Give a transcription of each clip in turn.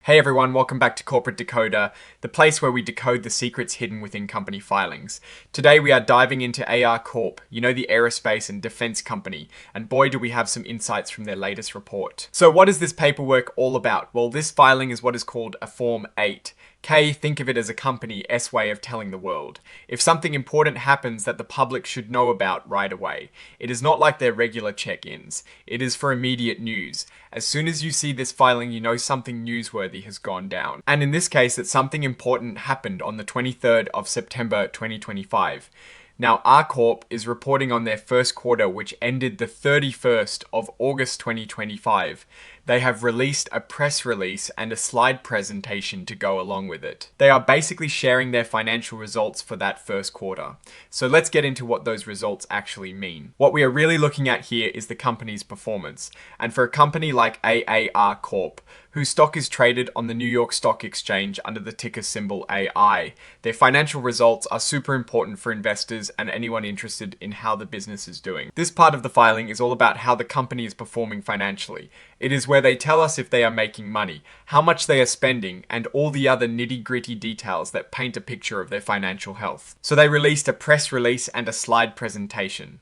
Hey everyone, welcome back to Corporate Decoder, the place where we decode the secrets hidden within company filings. Today we are diving into AAR Corp, you know, the aerospace and defense company, and boy do we have some insights from their latest report. So what is this paperwork all about? Well, this filing is what is called a Form 8. K, think of it as a company, S way of telling the world. If something important happens that the public should know about right away. It is not like their regular check-ins. It is for immediate news. As soon as you see this filing, you know something newsworthy has gone down. And in this case, that something important happened on the 23rd of September 2025. Now, AAR Corp is reporting on their first quarter, which ended the 31st of August 2025. They have released a press release and a slide presentation to go along with it. They are basically sharing their financial results for that first quarter. So let's get into what those results actually mean. What we are really looking at here is the company's performance. And for a company like AAR Corp, whose stock is traded on the New York Stock Exchange under the ticker symbol AI, their financial results are super important for investors and anyone interested in how the business is doing. This part of the filing is all about how the company is performing financially. It is where they tell us if they are making money, how much they are spending, and all the other nitty-gritty details that paint a picture of their financial health. So they released a press release and a slide presentation.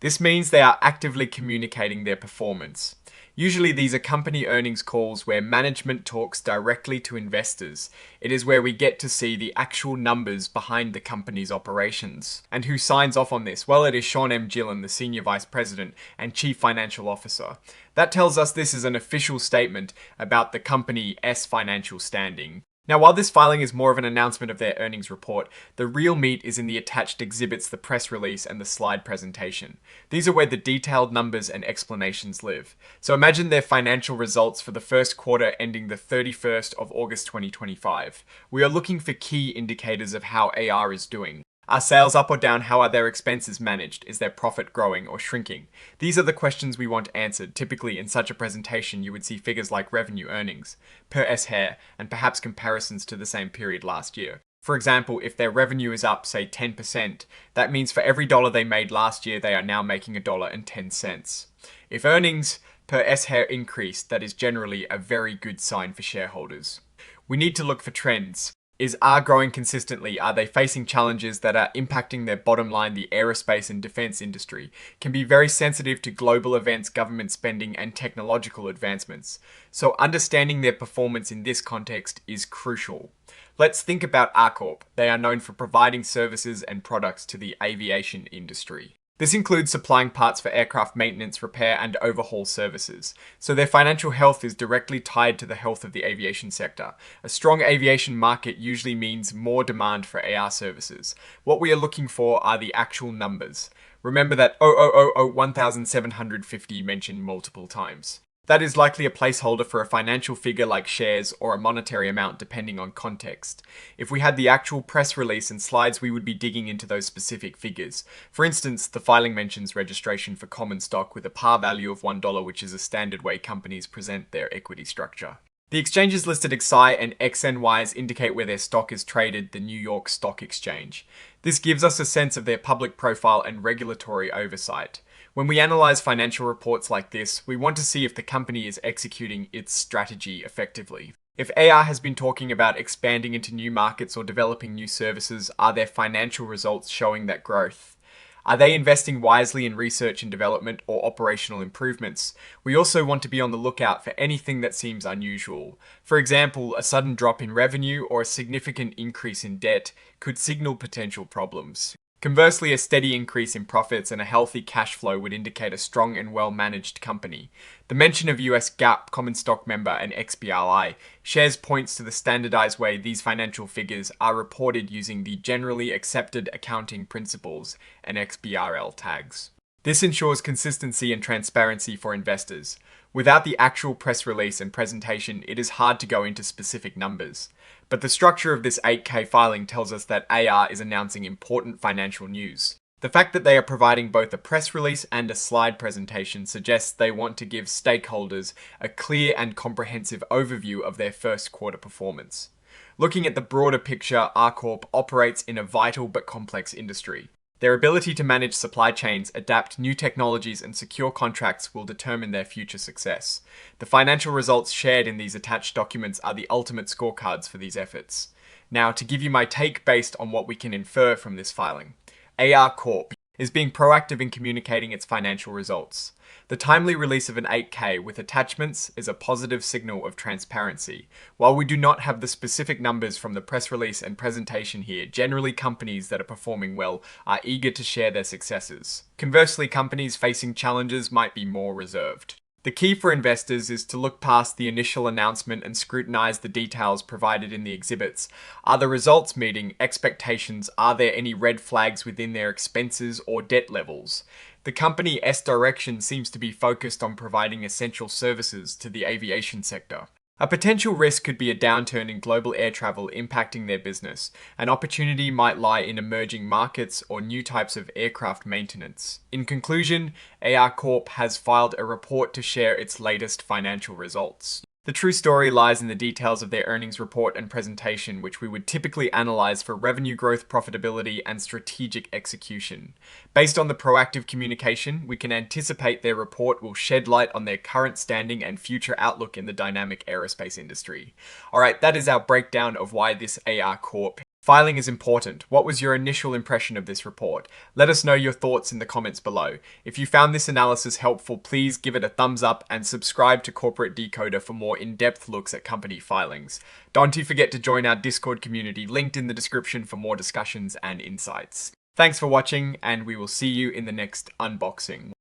This means they are actively communicating their performance. Usually these are company earnings calls where management talks directly to investors. It is where we get to see the actual numbers behind the company's operations. And who signs off on this? Well, it is Sean M. Gillen, the Senior Vice President and Chief Financial Officer. That tells us this is an official statement about the company's financial standing. Now, while this filing is more of an announcement of their earnings report, the real meat is in the attached exhibits, the press release, and the slide presentation. These are where the detailed numbers and explanations live. So imagine their financial results for the first quarter ending the 31st of August 2025. We are looking for key indicators of how AR is doing. Are sales up or down? How are their expenses managed? Is their profit growing or shrinking? These are the questions we want answered. Typically, in such a presentation, you would see figures like revenue, earnings, per S-hair, and perhaps comparisons to the same period last year. For example, if their revenue is up, say 10%, that means for every dollar they made last year, they are now making $1.10. If earnings per S-hair increase, that is generally a very good sign for shareholders. We need to look for trends. Is AAR growing consistently? Are they facing challenges that are impacting their bottom line? The aerospace and defense industry can be very sensitive to global events, government spending, and technological advancements. So understanding their performance in this context is crucial. Let's think about AAR Corp. They are known for providing services and products to the aviation industry. This includes supplying parts for aircraft maintenance, repair, and overhaul services. So their financial health is directly tied to the health of the aviation sector. A strong aviation market usually means more demand for AR services. What we are looking for are the actual numbers. Remember that 1,750 mentioned multiple times. That is likely a placeholder for a financial figure like shares or a monetary amount depending on context. If we had the actual press release and slides, we would be digging into those specific figures. For instance, the filing mentions registration for common stock with a par value of $1, which is a standard way companies present their equity structure. The exchanges listed XI and XNYs indicate where their stock is traded, the New York Stock Exchange. This gives us a sense of their public profile and regulatory oversight. When we analyze financial reports like this, we want to see if the company is executing its strategy effectively. If AR has been talking about expanding into new markets or developing new services, are their financial results showing that growth? Are they investing wisely in research and development or operational improvements? We also want to be on the lookout for anything that seems unusual. For example, a sudden drop in revenue or a significant increase in debt could signal potential problems. Conversely, a steady increase in profits and a healthy cash flow would indicate a strong and well-managed company. The mention of US GAAP, common stock member, and XBRL shares points to the standardized way these financial figures are reported using the generally accepted accounting principles and XBRL tags. This ensures consistency and transparency for investors. Without the actual press release and presentation, it is hard to go into specific numbers. But the structure of this 8K filing tells us that AR is announcing important financial news. The fact that they are providing both a press release and a slide presentation suggests they want to give stakeholders a clear and comprehensive overview of their first quarter performance. Looking at the broader picture, AAR Corp operates in a vital but complex industry. Their ability to manage supply chains, adapt new technologies, and secure contracts will determine their future success. The financial results shared in these attached documents are the ultimate scorecards for these efforts. Now, to give you my take based on what we can infer from this filing. AAR Corp is being proactive in communicating its financial results. The timely release of an 8K with attachments is a positive signal of transparency. While we do not have the specific numbers from the press release and presentation here, generally companies that are performing well are eager to share their successes. Conversely, companies facing challenges might be more reserved. The key for investors is to look past the initial announcement and scrutinize the details provided in the exhibits. Are the results meeting expectations? Are there any red flags within their expenses or debt levels? The company S Direction seems to be focused on providing essential services to the aviation sector. A potential risk could be a downturn in global air travel impacting their business. An opportunity might lie in emerging markets or new types of aircraft maintenance. In conclusion, AAR Corp has filed a report to share its latest financial results. The true story lies in the details of their earnings report and presentation, which we would typically analyze for revenue growth, profitability, and strategic execution. Based on the proactive communication, we can anticipate their report will shed light on their current standing and future outlook in the dynamic aerospace industry. Alright, that is our breakdown of why this AAR Corp filing is important. What was your initial impression of this report? Let us know your thoughts in the comments below. If you found this analysis helpful, please give it a thumbs up and subscribe to Corporate Decoder for more in-depth looks at company filings. Don't forget to join our Discord community linked in the description for more discussions and insights. Thanks for watching, and we will see you in the next unboxing.